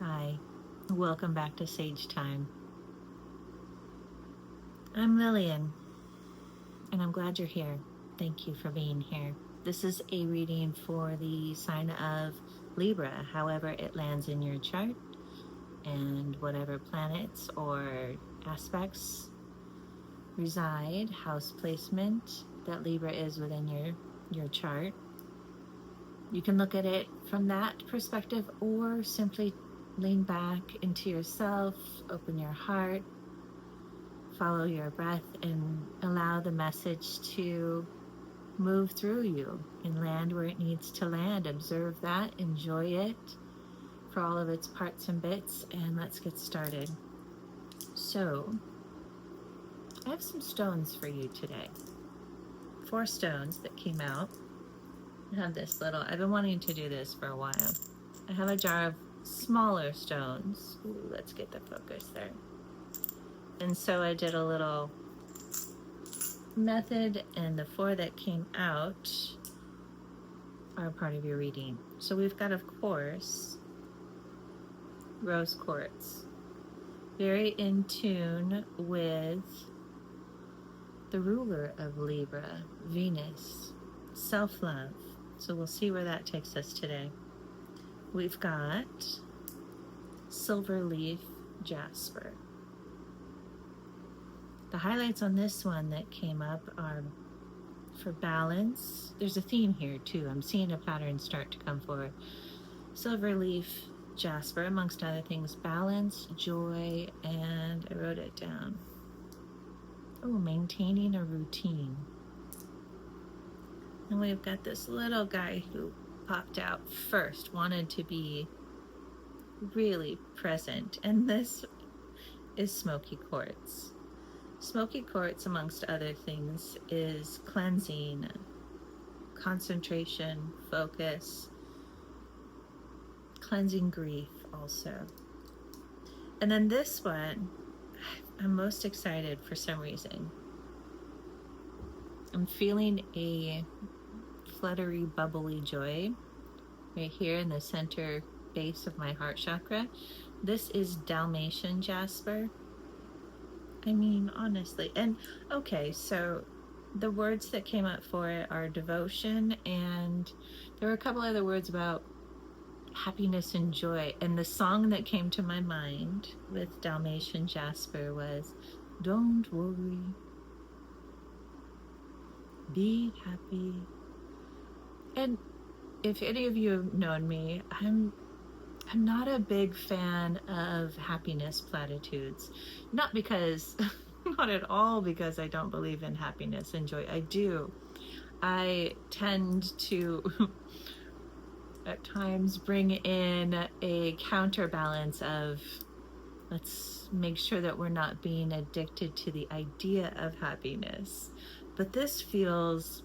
Hi, welcome back to Sage Thyme. I'm Lillian, and I'm glad you're here. Thank you for being here. This is a reading for the sign of Libra, however it lands in your chart, and whatever planets or aspects reside, house placement that Libra is within your chart. You can look at it from that perspective or simply lean back into yourself, open your heart, follow your breath, and allow the message to move through you and land where it needs to land. Observe that, enjoy it for all of its parts and bits, and let's get started. So, I have some stones for you today. 4 stones that came out. I have this little, I've been wanting to do this for a while. I have a jar of smaller stones. Ooh, let's get the focus there. And so I did a little method, and the 4 that came out are part of your reading. So we've got, of course, rose quartz, very in tune with the ruler of Libra, Venus, self-love. So we'll see where that takes us today. We've got Silverleaf Jasper. The highlights on this one that came up are for balance. There's a theme here too. I'm seeing a pattern start to come forward. Silverleaf Jasper, amongst other things, balance, joy, and I wrote it down. Oh, maintaining a routine. And we've got this little guy who popped out first, wanted to be really present, and this is Smoky Quartz. Smoky Quartz, amongst other things, is cleansing, concentration, focus, cleansing grief also. And then this one, I'm most excited for some reason. I'm feeling a fluttery, bubbly joy right here in the center base of my heart chakra. This is Dalmatian Jasper. I mean, honestly. And okay, so the words that came up for it are devotion, and there were a couple other words about happiness and joy. And the song that came to my mind with Dalmatian Jasper was "Don't Worry, Be Happy." And if any of you have known me, I'm not a big fan of happiness platitudes. Not because, not at all because I don't believe in happiness and joy. I do. I tend to at times bring in a counterbalance of, let's make sure that we're not being addicted to the idea of happiness. But this feels,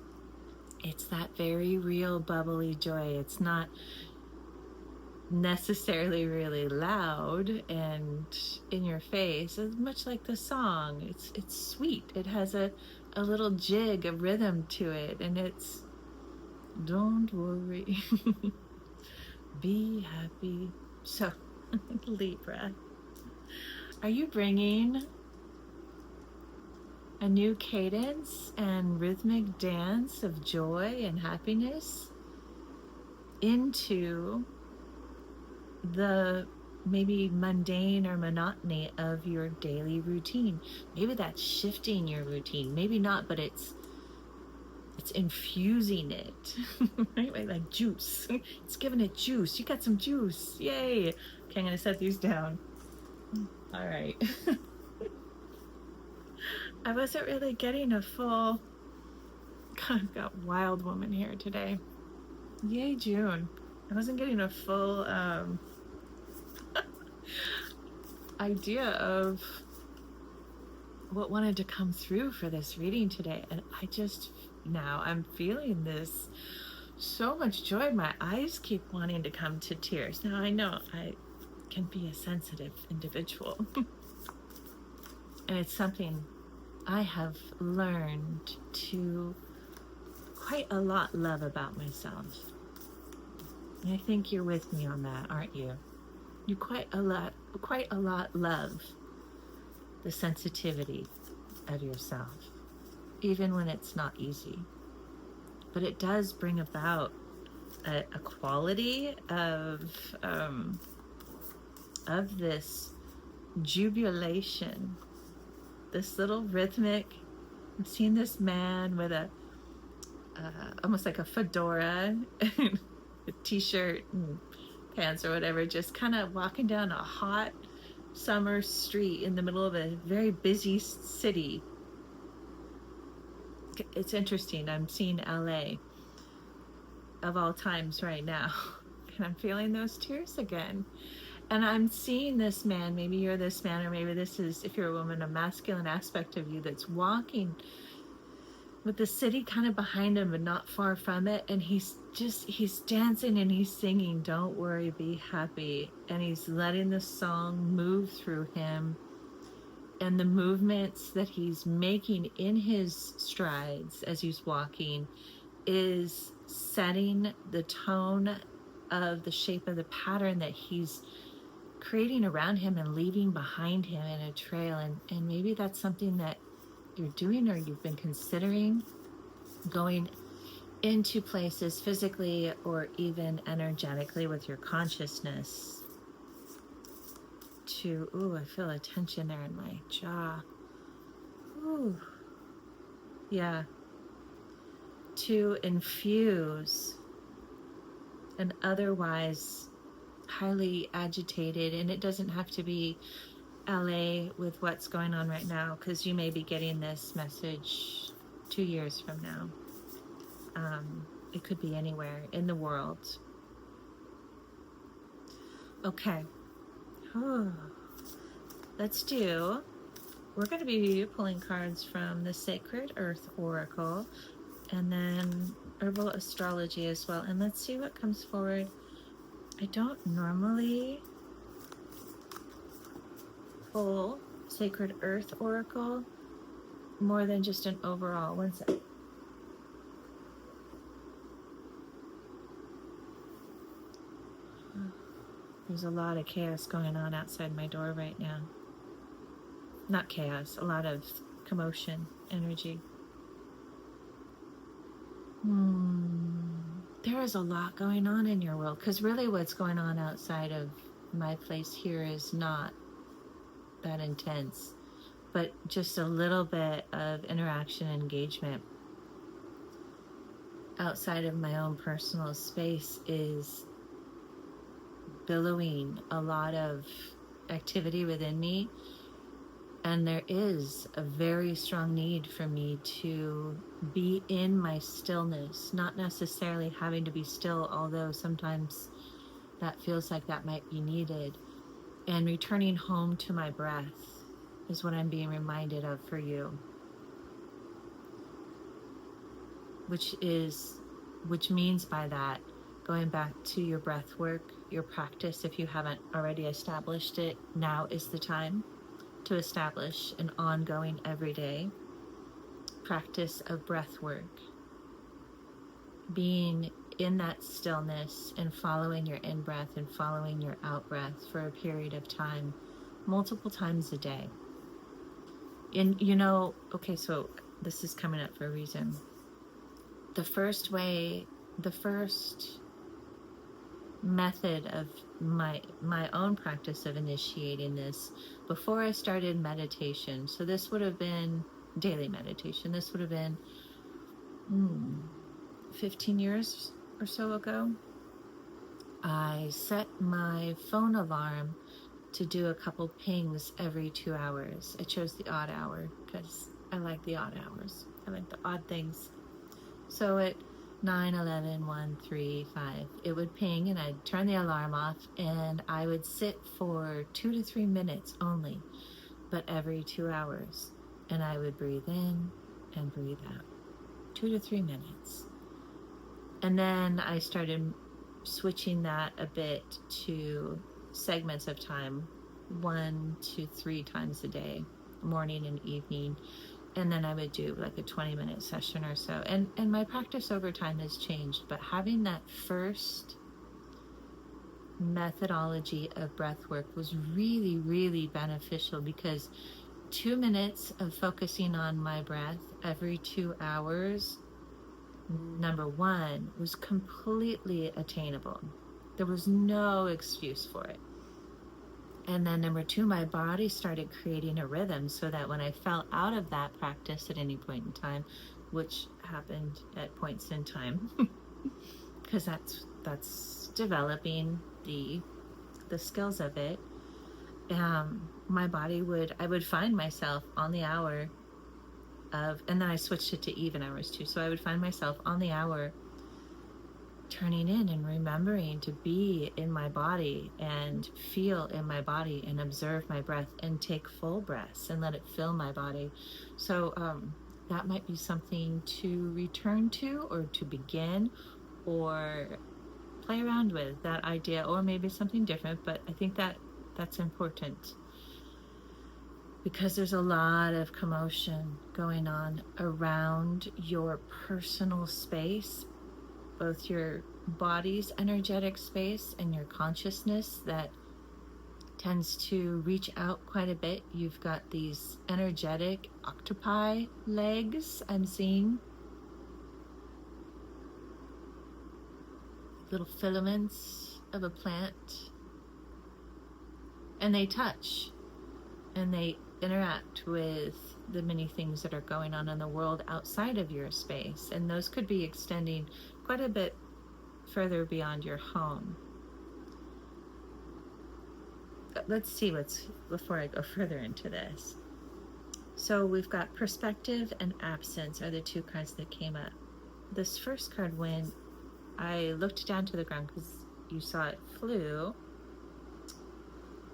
it's that very real bubbly joy. It's not necessarily really loud and in your face. It's much like the song. It's sweet. It has a little jig, a rhythm to it, and it's don't worry, be happy. So Libra, are you bringing a new cadence and rhythmic dance of joy and happiness into the maybe mundane or monotony of your daily routine? Maybe that's shifting your routine, maybe not, but it's infusing it, right? Like juice. It's giving it juice. You got some juice. Yay. Okay, I'm gonna set these down. All right. I wasn't really getting a full, God, I've got wild woman here today. Yay, June. I wasn't getting a full idea of what wanted to come through for this reading today, and now I'm feeling this so much joy. My eyes keep wanting to come to tears. Now I know I can be a sensitive individual and it's something I have learned to quite a lot love about myself. And I think you're with me on that, aren't you? you quite a lot love the sensitivity of yourself, even when it's not easy. But it does bring about a quality of this jubilation, this little rhythmic. I've seen this man with a almost like a fedora, a t-shirt and pants or whatever, just kind of walking down a hot summer street in the middle of a very busy city. It's interesting. I'm seeing LA of all times right now, and I'm feeling those tears again. And I'm seeing this man, maybe you're this man, or maybe this is, if you're a woman, a masculine aspect of you that's walking with the city kind of behind him but not far from it, and he's dancing and he's singing "Don't Worry, Be Happy," and he's letting the song move through him, and the movements that he's making in his strides as he's walking is setting the tone of the shape of the pattern that he's creating around him and leaving behind him in a trail. And maybe that's something that you're doing or you've been considering, going into places physically or even energetically with your consciousness to, ooh, I feel a tension there in my jaw. Ooh. Yeah. To infuse an otherwise highly agitated, and it doesn't have to be LA with what's going on right now, because you may be getting this message 2 years from now. It could be anywhere in the world. Okay. We're going to be pulling cards from the Sacred Earth Oracle and then herbal astrology as well. And let's see what comes forward. I don't normally pull Sacred Earth Oracle more than just an overall. One sec. There's a lot of chaos going on outside my door right now. Not chaos, a lot of commotion, energy. There is a lot going on in your world, because really what's going on outside of my place here is not that intense, but just a little bit of interaction and engagement outside of my own personal space is billowing a lot of activity within me, and there is a very strong need for me to be in my stillness, not necessarily having to be still, although sometimes that feels like that might be needed, and returning home to my breath is what I'm being reminded of for you, which means by that going back to your breath work, your practice. If you haven't already established it, now is the time to establish an ongoing everyday practice of breath work, being in that stillness and following your in-breath and following your out-breath for a period of time, multiple times a day. And okay, so this is coming up for a reason. The first method of my own practice of initiating this, before I started meditation, so this would have been daily meditation, this would have been 15 years or so ago, I set my phone alarm to do a couple pings every 2 hours. I chose the odd hour because I like the odd hours. I like the odd things. So at 9, 11, 1, 3, 5, it would ping, and I'd turn the alarm off, and I would sit for 2 to 3 minutes only, but every 2 hours, and I would breathe in and breathe out, 2 to 3 minutes. And then I started switching that a bit to segments of time, 1 to 3 times a day, morning and evening. And then I would do like a 20-minute session or so. And my practice over time has changed, but having that first methodology of breath work was really, really beneficial, because 2 minutes of focusing on my breath every 2 hours, number one, was completely attainable. There was no excuse for it. And then number two, my body started creating a rhythm so that when I fell out of that practice at any point in time, which happened at points in time, because that's developing the skills of it. My body I would find myself on the hour of, and then I switched it to even hours too. So I would find myself on the hour turning in and remembering to be in my body and feel in my body and observe my breath and take full breaths and let it fill my body. So that might be something to return to, or to begin, or play around with that idea, or maybe something different. But I think that's important, because there's a lot of commotion going on around your personal space, both your body's energetic space and your consciousness, that tends to reach out quite a bit. You've got these energetic octopi legs I'm seeing, little filaments of a plant, and they touch and they interact with the many things that are going on in the world outside of your space, and those could be extending quite a bit further beyond your home. Let's see before I go further into this. So we've got perspective and absence are the two cards that came up. This first card, when I looked down to the ground, because you saw it flew,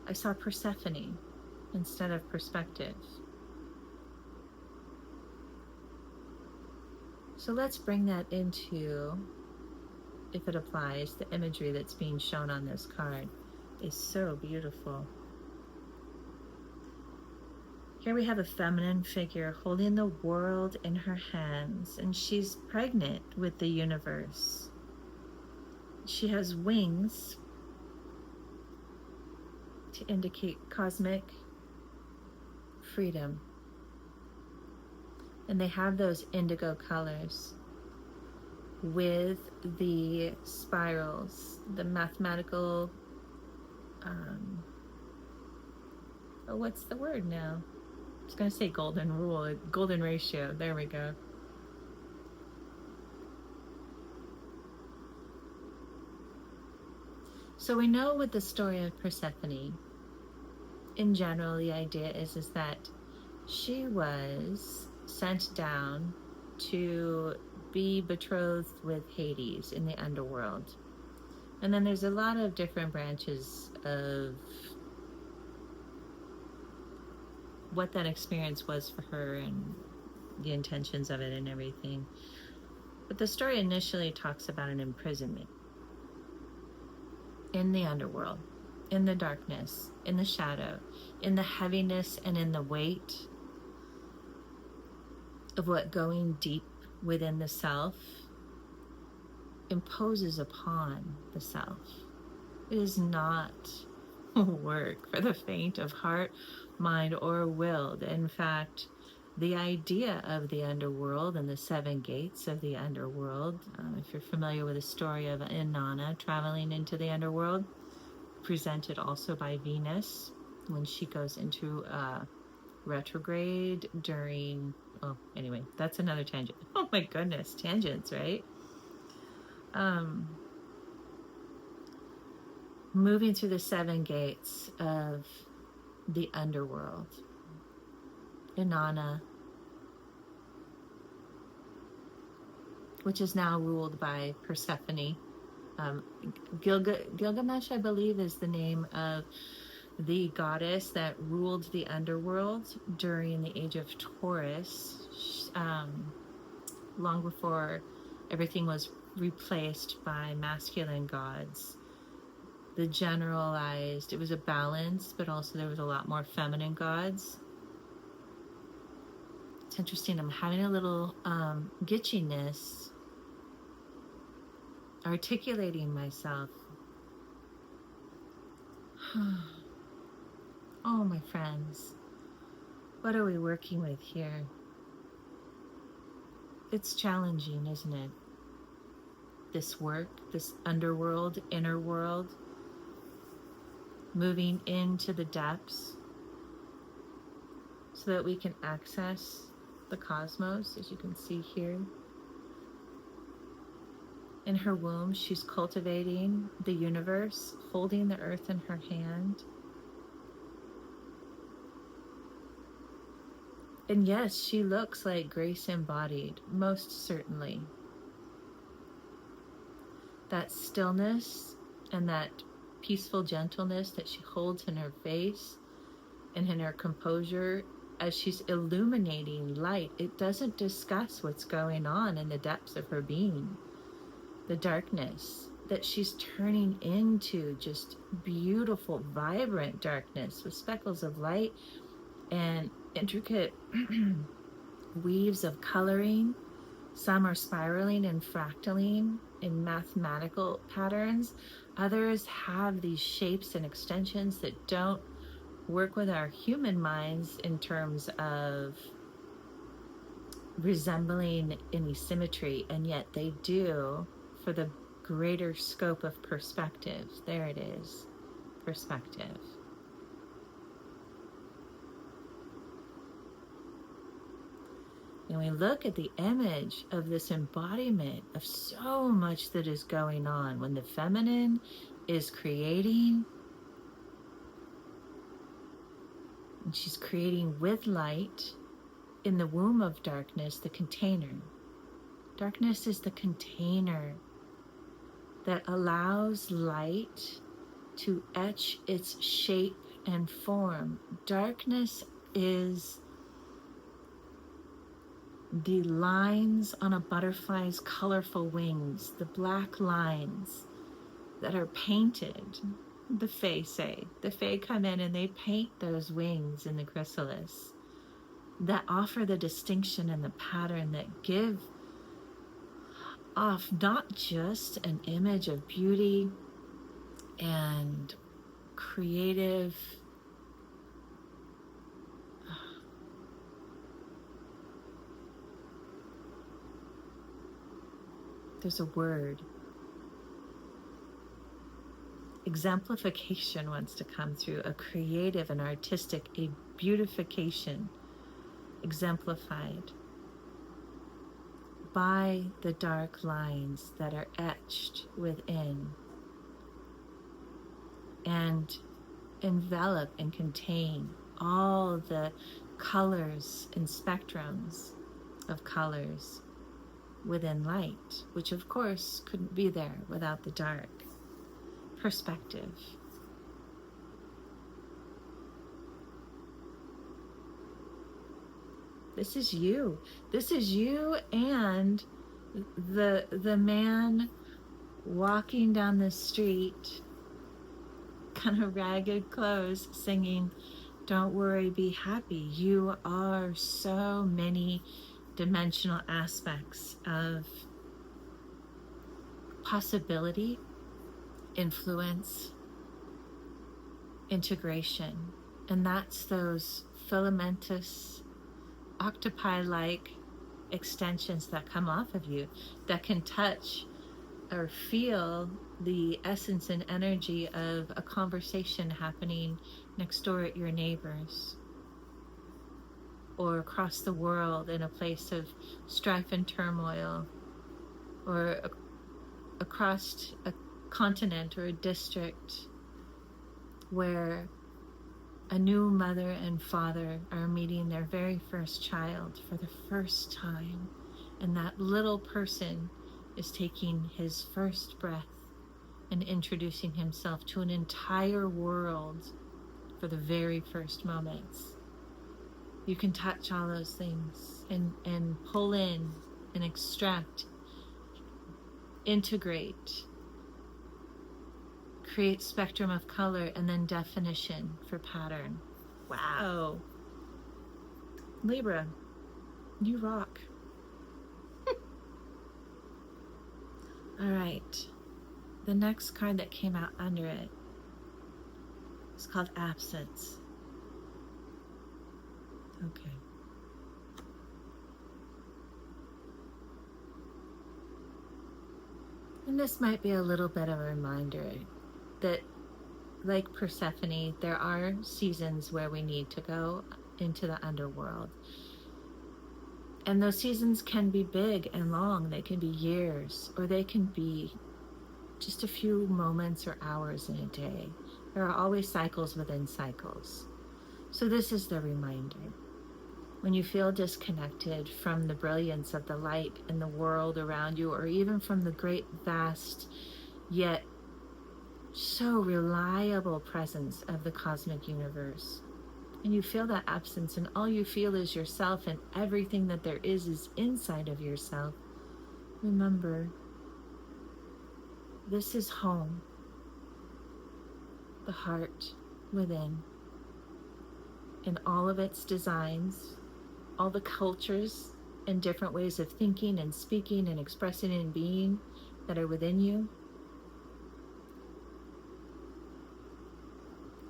I saw Persephone instead of perspective. So let's bring that into, if it applies, the imagery that's being shown on this card is so beautiful. Here we have a feminine figure holding the world in her hands, and she's pregnant with the universe. She has wings to indicate cosmic freedom. And they have those indigo colors with the spirals, the mathematical, what's the word now? I was going to say golden rule, golden ratio. There we go. So we know with the story of Persephone, in general, the idea is that she was sent down to be betrothed with Hades in the underworld. And then there's a lot of different branches of what that experience was for her and the intentions of it and everything. But the story initially talks about an imprisonment in the underworld, in the darkness, in the shadow, in the heaviness and in the weight of what going deep within the self imposes upon the self. It is not work for the faint of heart, mind, or will. In fact, the idea of the underworld and the 7 gates of the underworld, if you're familiar with the story of Inanna traveling into the underworld, presented also by Venus when she goes into retrograde during, oh, anyway, that's another tangent. Oh my goodness, tangents, right? Moving through the 7 gates of the underworld. Inanna, which is now ruled by Persephone. Gilgamesh, I believe, is the name of the goddess that ruled the underworld during the age of Taurus, long before everything was replaced by masculine gods. The generalized, it was a balance, but also there was a lot more feminine gods. It's interesting, I'm having a little gitchiness articulating myself. Oh, my friends, what are we working with here? It's challenging, isn't it? This work, this underworld, inner world, moving into the depths so that we can access the cosmos, as you can see here. In her womb, she's cultivating the universe, holding the earth in her hand. And yes, she looks like grace embodied, most certainly. That stillness and that peaceful gentleness that she holds in her face and in her composure as she's illuminating light, it doesn't discuss what's going on in the depths of her being. The darkness that she's turning into just beautiful, vibrant darkness with speckles of light and intricate weaves of coloring. Some are spiraling and fractaling in mathematical patterns. Others have these shapes and extensions that don't work with our human minds in terms of resembling any symmetry, and yet they do for the greater scope of perspective. There it is, perspective. And we look at the image of this embodiment of so much that is going on when the feminine is creating, and she's creating with light in the womb of darkness, the container. Darkness is the container that allows light to etch its shape and form. Darkness is the lines on a butterfly's colorful wings, the black lines that are painted. The Fae say. The Fae come in and they paint those wings in the chrysalis that offer the distinction and the pattern that give off not just an image of beauty and creative there's a word. Exemplification wants to come through, a creative and artistic, a beautification, exemplified by the dark lines that are etched within and envelop and contain all the colors and spectrums of colors within light, which of course couldn't be there without the dark. Perspective. This is you. This is you and the man walking down the street, kind of ragged clothes, singing, "Don't worry, be happy." You are so many dimensional aspects of possibility, influence, integration. And that's those filamentous, octopi-like extensions that come off of you that can touch or feel the essence and energy of a conversation happening next door at your neighbor's, or across the world in a place of strife and turmoil, or across a continent or a district where a new mother and father are meeting their very first child for the first time, and that little person is taking his first breath and introducing himself to an entire world for the very first moments. You can touch all those things and pull in and extract, integrate, create spectrum of color, and then definition for pattern. Wow. Libra, you rock. All right. The next card that came out under it It's called absence. Okay. And this might be a little bit of a reminder that, like Persephone, there are seasons where we need to go into the underworld. And those seasons can be big and long. They can be years, or they can be just a few moments or hours in a day. There are always cycles within cycles. So this is the reminder. When you feel disconnected from the brilliance of the light in the world around you, or even from the great, vast, yet so reliable presence of the cosmic universe, and you feel that absence, and all you feel is yourself, and everything that there is inside of yourself, remember, this is home, the heart within, in all of its designs, all the cultures and different ways of thinking and speaking and expressing and being that are within you.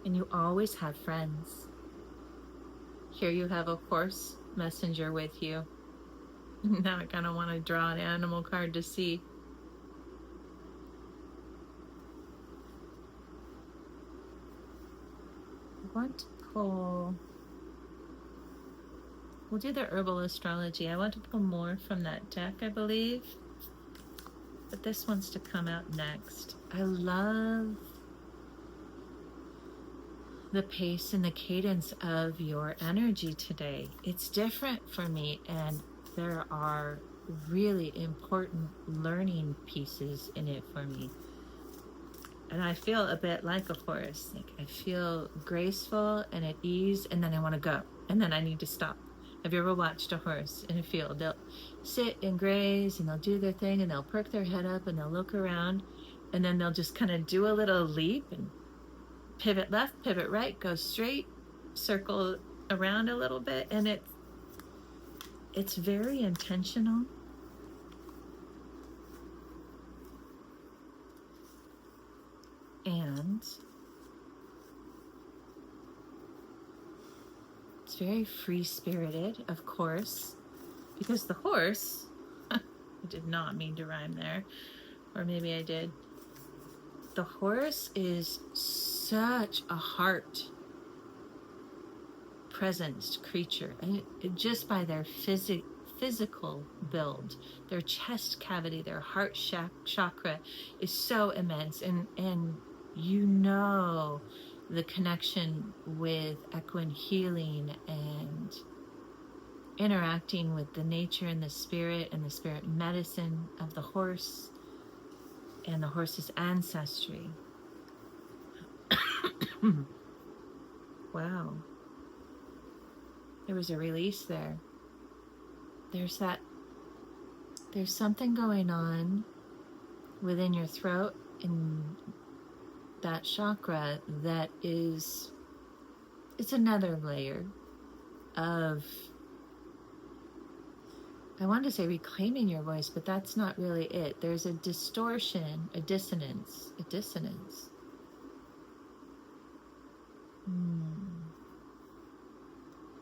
And you always have friends. Here you have a horse messenger with you. Now I kind of want to draw an animal card to see. I want to pull... We'll do the herbal astrology. I want to pull more from that deck, I believe. But this wants to come out next. I love the pace and the cadence of your energy today. It's different for me, and there are really important learning pieces in it for me. And I feel a bit like a horse. Like I feel graceful and at ease, and then I want to go, and then I need to stop. Have you ever watched a horse in a field? They'll sit and graze, and they'll do their thing, and they'll perk their head up, and they'll look around, and then they'll just kind of do a little leap and pivot left, pivot right, go straight, circle around a little bit, and it's very intentional. And it's very free-spirited, of course, because the horse, I did not mean to rhyme there, or maybe I did. The horse is such a heart presenced creature, and just by their physical build, their chest cavity, their heart chakra is so immense, and you know the connection with equine healing and interacting with the nature and the spirit medicine of the horse and the horse's ancestry. Wow. There was a release there. There's something going on within your throat and that chakra that is, it's another layer of, I want to say reclaiming your voice, but that's not really it. There's a distortion, a dissonance.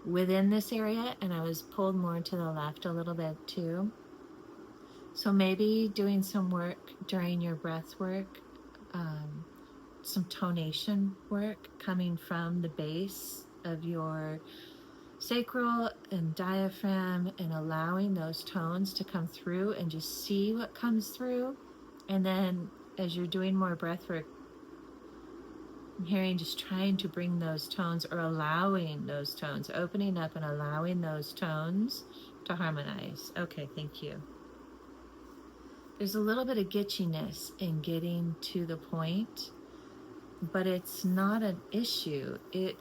Within this area, and I was pulled more to the left a little bit too. So maybe doing some work during your breath work, some tonation work coming from the base of your sacral and diaphragm, and allowing those tones to come through, and just see what comes through. And then as you're doing more breath work, I'm hearing just trying to bring those tones, or allowing those tones, opening up and allowing those tones to harmonize. Okay, thank you. There's a little bit of gitchiness in getting to the point, but it's not an issue. It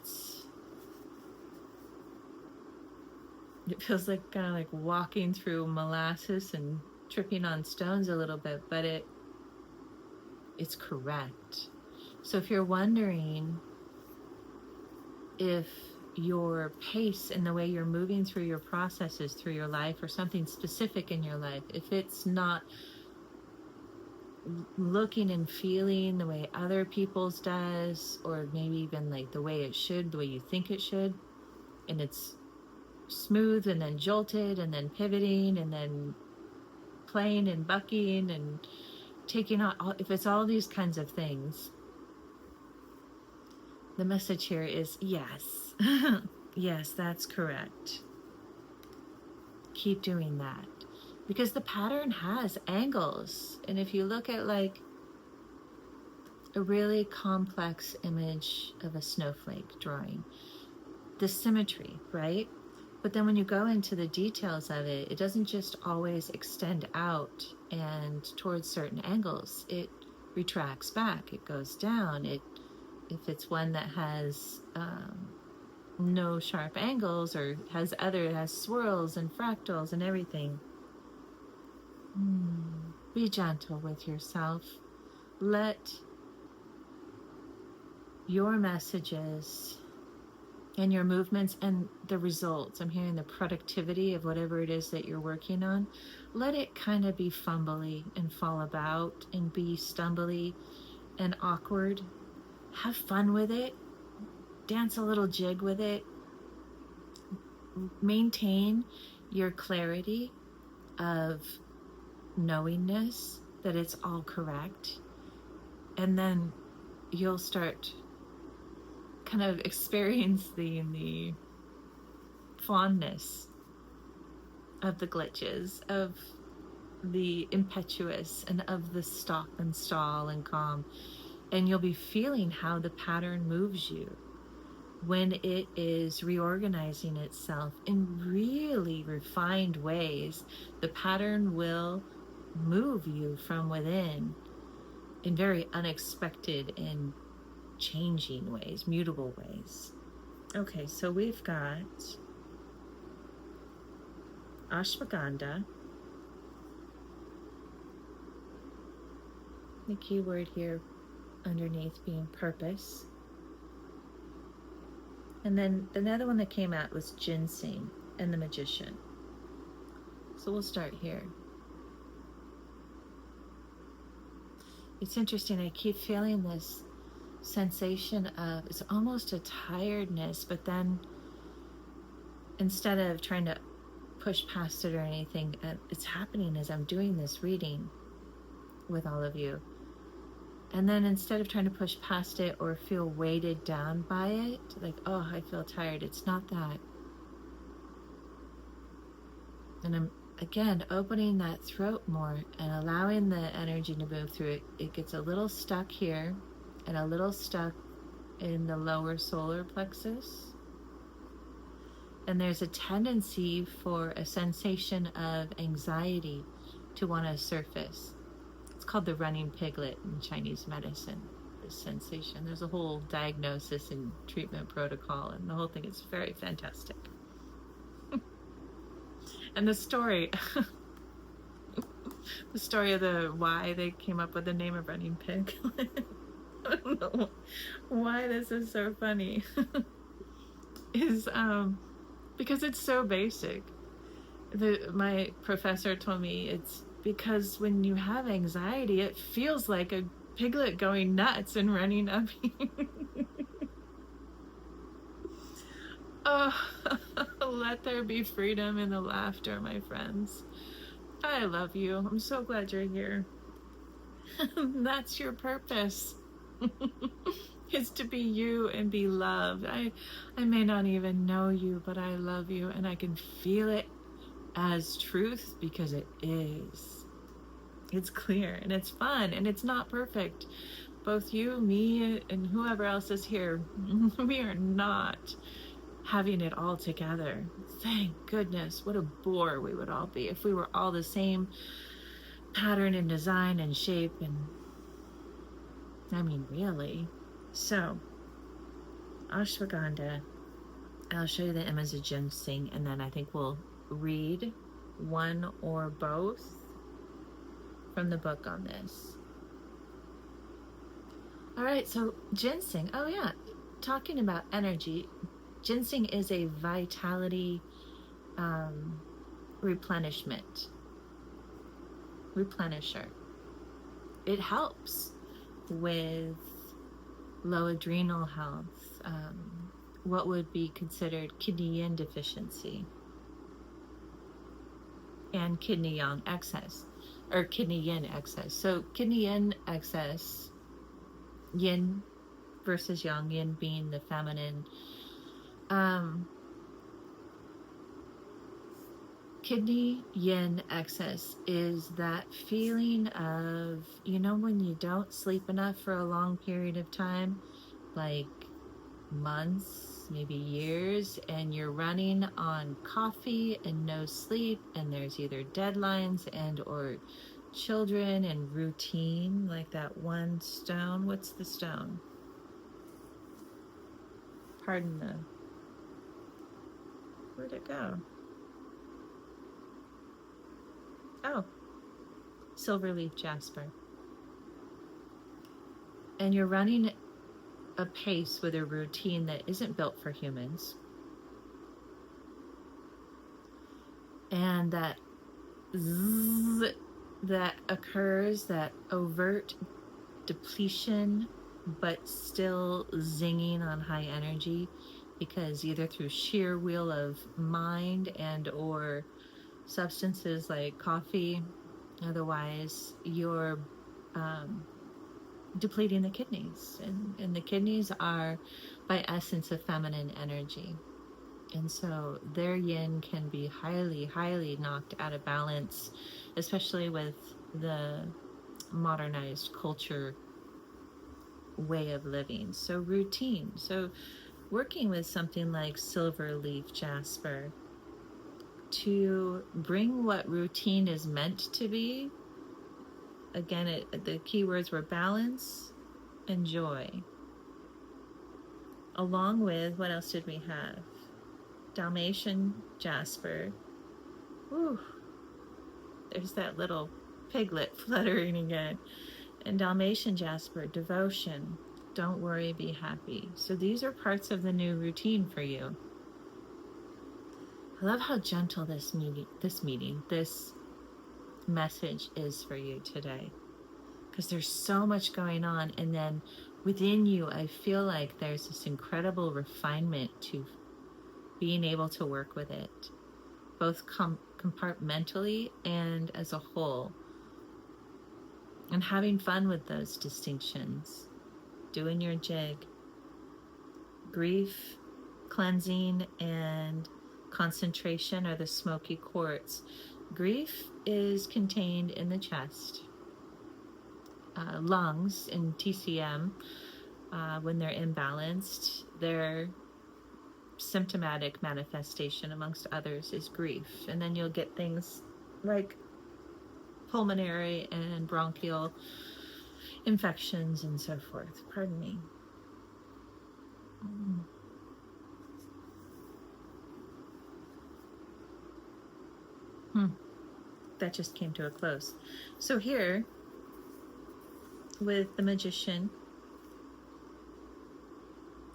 feels like kind of like walking through molasses and tripping on stones a little bit, but it's correct. So if you're wondering if your pace and the way you're moving through your processes through your life, or something specific in your life, if it's not looking and feeling the way other people's does, or maybe even like the way it should, the way you think it should, and it's smooth and then jolted and then pivoting and then playing and bucking and taking on, if it's all these kinds of things, the message here is yes. Yes, that's correct. Keep doing that, because the pattern has angles. And if you look at like a really complex image of a snowflake drawing, the symmetry, right? But then when you go into the details of it, it doesn't just always extend out and towards certain angles. It retracts back, it goes down. If it's one that has no sharp angles, or it has swirls and fractals and everything. Be gentle with yourself. Let your messages and your movements and the results, I'm hearing the productivity of whatever it is that you're working on, let it kind of be fumbly and fall about and be stumbly and awkward. Have fun with it. Dance a little jig with it. Maintain your clarity of knowingness that it's all correct. And then you'll start kind of experiencing the fondness of the glitches, of the impetuous, and of the stop and stall and calm. And you'll be feeling how the pattern moves you when it is reorganizing itself in really refined ways. The pattern will move you from within in very unexpected and changing ways, mutable ways. Okay, so we've got ashwagandha. The key word here underneath being purpose. And then another one that came out was ginseng and the magician. So we'll start here. It's interesting, I keep feeling this sensation of, it's almost a tiredness, but then instead of trying to push past it or anything, it's happening as I'm doing this reading with all of you. And then instead of trying to push past it or feel weighted down by it, like, oh, I feel tired, it's not that. And I'm, again, opening that throat more and allowing the energy to move through it. It gets a little stuck here and a little stuck in the lower solar plexus. And there's a tendency for a sensation of anxiety to want to surface. It's called the running piglet in Chinese medicine, this sensation. There's a whole diagnosis and treatment protocol, and the whole thing is very fantastic. And the story, the story of why they came up with the name of running pig. I don't know why this is so funny. Is because it's so basic. My professor told me it's because when you have anxiety, it feels like a piglet going nuts and running up here. Oh, let there be freedom in the laughter, my friends. I love you. I'm so glad you're here. That's your purpose. Is to be you and be loved. I may not even know you, but I love you, and I can feel it as truth because it is. It's clear and it's fun and it's not perfect. Both you, me, and whoever else is here, we are not having it all together. Thank goodness. What a bore we would all be if we were all the same pattern and design and shape. And I mean, really. So, ashwagandha, I'll show you the image of ginseng, and then I think we'll read one or both from the book on this. All right, so ginseng, oh yeah, talking about energy, ginseng is a vitality replenisher. it helps with low adrenal health, what would be considered kidney yin deficiency, and kidney yang excess, or kidney yin excess. So kidney yin excess, yin versus yang, yin being the feminine. Kidney yin excess is that feeling of, when you don't sleep enough for a long period of time, like months, maybe years, and you're running on coffee and no sleep, and there's either deadlines and or children and routine, like that one stone. What's the stone? Pardon the... Where'd it go? Oh, Silverleaf Jasper. And you're running a pace with a routine that isn't built for humans. And that zzz that occurs, that overt depletion, but still zinging on high energy, because either through sheer will of mind and or substances like coffee, otherwise you're depleting the kidneys, and the kidneys are by essence a feminine energy, and so their yin can be highly knocked out of balance, especially with the modernized culture way of living. So routine, so working with something like Silverleaf Jasper to bring what routine is meant to be. Again, the keywords were balance and joy. Along with, what else did we have? Dalmatian Jasper. Whew. There's that little piglet fluttering again. And Dalmatian Jasper, devotion. Don't worry, be happy. So these are parts of the new routine for you. I love how gentle this message is for you today, because there's so much going on, and then within you I feel like there's this incredible refinement to being able to work with it, both compartmentally and as a whole, and having fun with those distinctions, doing your jig. Grief, cleansing, and concentration are the Smoky Quartz. Grief is contained in the chest, lungs in TCM. When they're imbalanced, their symptomatic manifestation, amongst others, is grief. And then you'll get things like pulmonary and bronchial infections and so forth. Pardon me. That just came to a close. So here, with the magician,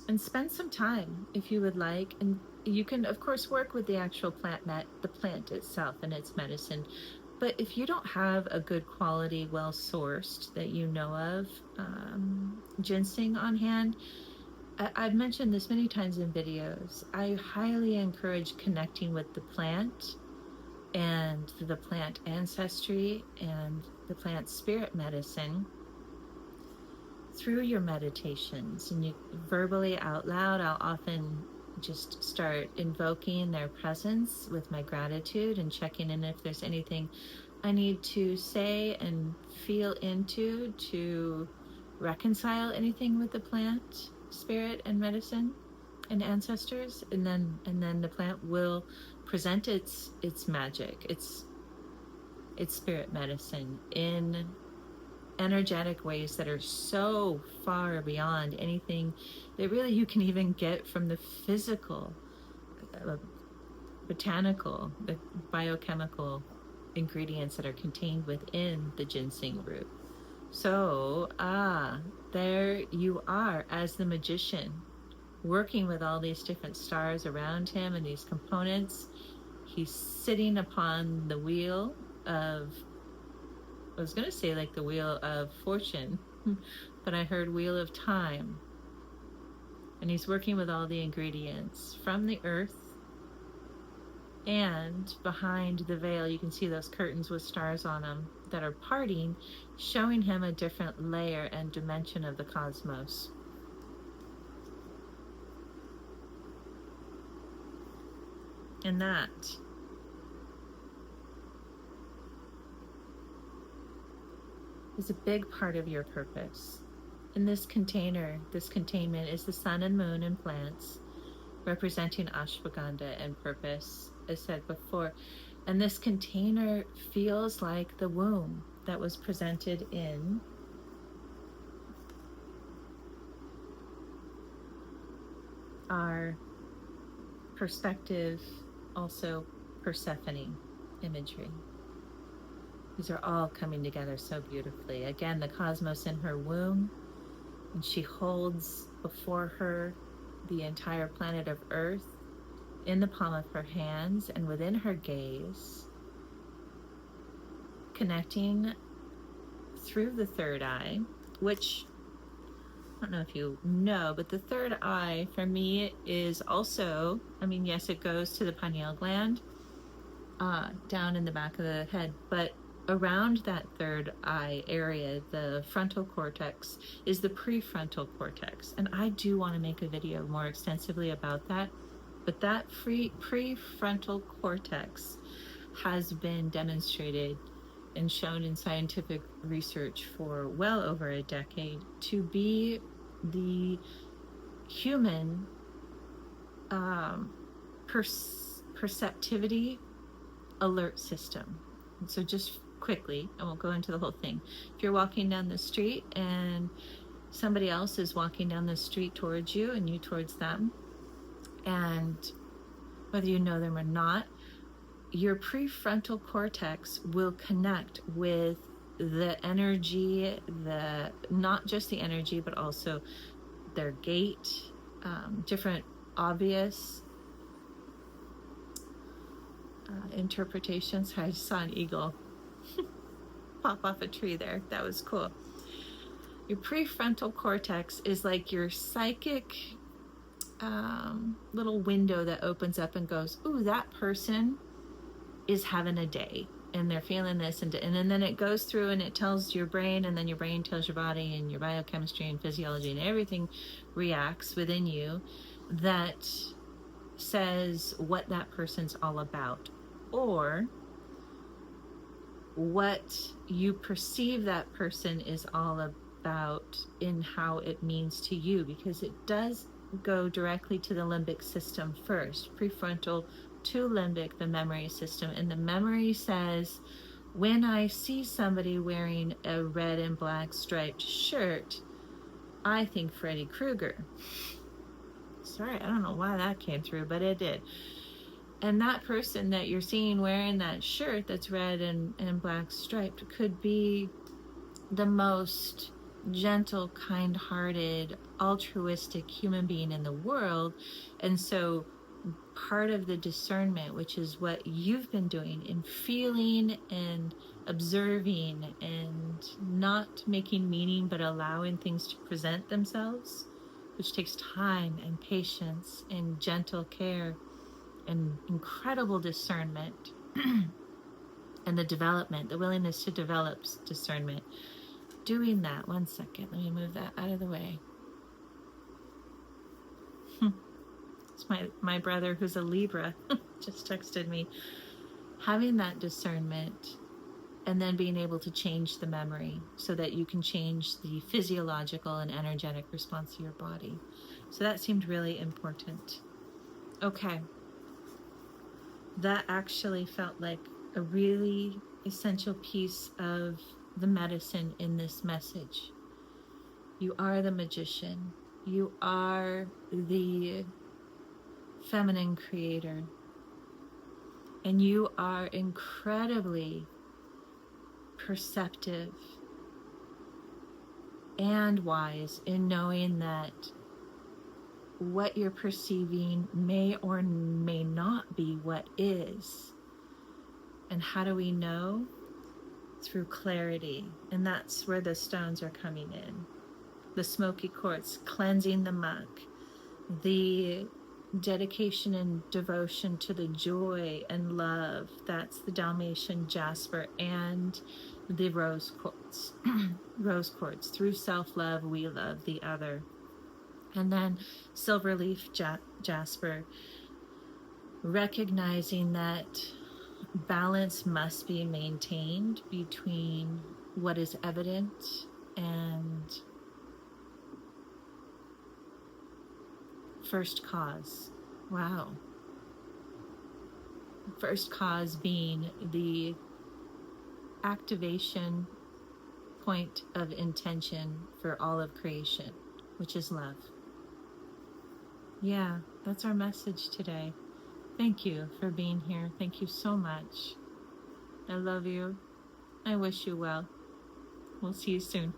and spend some time if you would like, and you can of course work with the actual the plant itself and its medicine. But if you don't have a good quality, well sourced, that you know of, ginseng on hand, I've mentioned this many times in videos, I highly encourage connecting with the plant and the plant ancestry and the plant spirit medicine through your meditations. And you verbally out loud, I'll often just start invoking their presence with my gratitude and checking in if there's anything I need to say and feel into to reconcile anything with the plant spirit and medicine and ancestors, and then the plant will present its magic, its spirit medicine in energetic ways that are so far beyond anything that really you can even get from the physical, botanical, the biochemical ingredients that are contained within the ginseng root. So, there you are as the magician, working with all these different stars around him and these components. He's sitting upon the wheel of I was going to say like the Wheel of Fortune, but I heard Wheel of Time. And he's working with all the ingredients from the earth, and behind the veil you can see those curtains with stars on them that are parting, showing him a different layer and dimension of the cosmos. And that is a big part of your purpose. In this container, this containment is the sun and moon and plants, representing ashwagandha and purpose, as said before. And this container feels like the womb that was presented in our perspective, also Persephone imagery. These are all coming together so beautifully. Again, the cosmos in her womb, and she holds before her the entire planet of Earth in the palm of her hands and within her gaze, connecting through the third eye, which I don't know if you know, but the third eye for me is also, I mean, yes, it goes to the pineal gland, down in the back of the head, but around that third eye area, the frontal cortex, is the prefrontal cortex. And I do want to make a video more extensively about that. But that prefrontal cortex has been demonstrated and shown in scientific research for well over a decade to be the human perceptivity alert system. And so just quickly, I won't go into the whole thing. If you're walking down the street and somebody else is walking down the street towards you and you towards them, and whether you know them or not, your prefrontal cortex will connect with the energy, not just the energy, but also their gait, different obvious interpretations. I saw an eagle pop off a tree there. That was cool. Your prefrontal cortex is like your psychic little window that opens up and goes, ooh, that person is having a day and they're feeling this, and then it goes through and it tells your brain, and then your brain tells your body, and your biochemistry and physiology and everything reacts within you that says what that person's all about, or what you perceive that person is all about in how it means to you, because it does go directly to the limbic system first, prefrontal to limbic, the memory system. And the memory says, when I see somebody wearing a red and black striped shirt, I think Freddy Krueger. Sorry, I don't know why that came through, but it did. And that person that you're seeing wearing that shirt that's red and black striped could be the most gentle, kind-hearted, altruistic human being in the world. And so part of the discernment, which is what you've been doing in feeling and observing and not making meaning, but allowing things to present themselves, which takes time and patience and gentle care and incredible discernment and the development, the willingness to develop discernment. Doing that, one second, let me move that out of the way. It's my brother who's a Libra just texted me. Having that discernment and then being able to change the memory so that you can change the physiological and energetic response to your body. So that seemed really important. Okay. That actually felt like a really essential piece of the medicine in this message. You are the magician. You are the feminine creator. And you are incredibly perceptive and wise in knowing that what you're perceiving may or may not be what is. And how do we know? through clarity. And that's where the stones are coming in. The Smoky Quartz, cleansing the muck, the dedication and devotion to the joy and love. That's the Dalmatian Jasper and the Rose Quartz. Rose Quartz, through self-love, we love the other. And then Silverleaf Jasper, recognizing that balance must be maintained between what is evident and first cause. Wow. First cause being the activation point of intention for all of creation, which is love. Yeah, that's our message today. Thank you for being here. Thank you so much. I love you. I wish you well. We'll see you soon.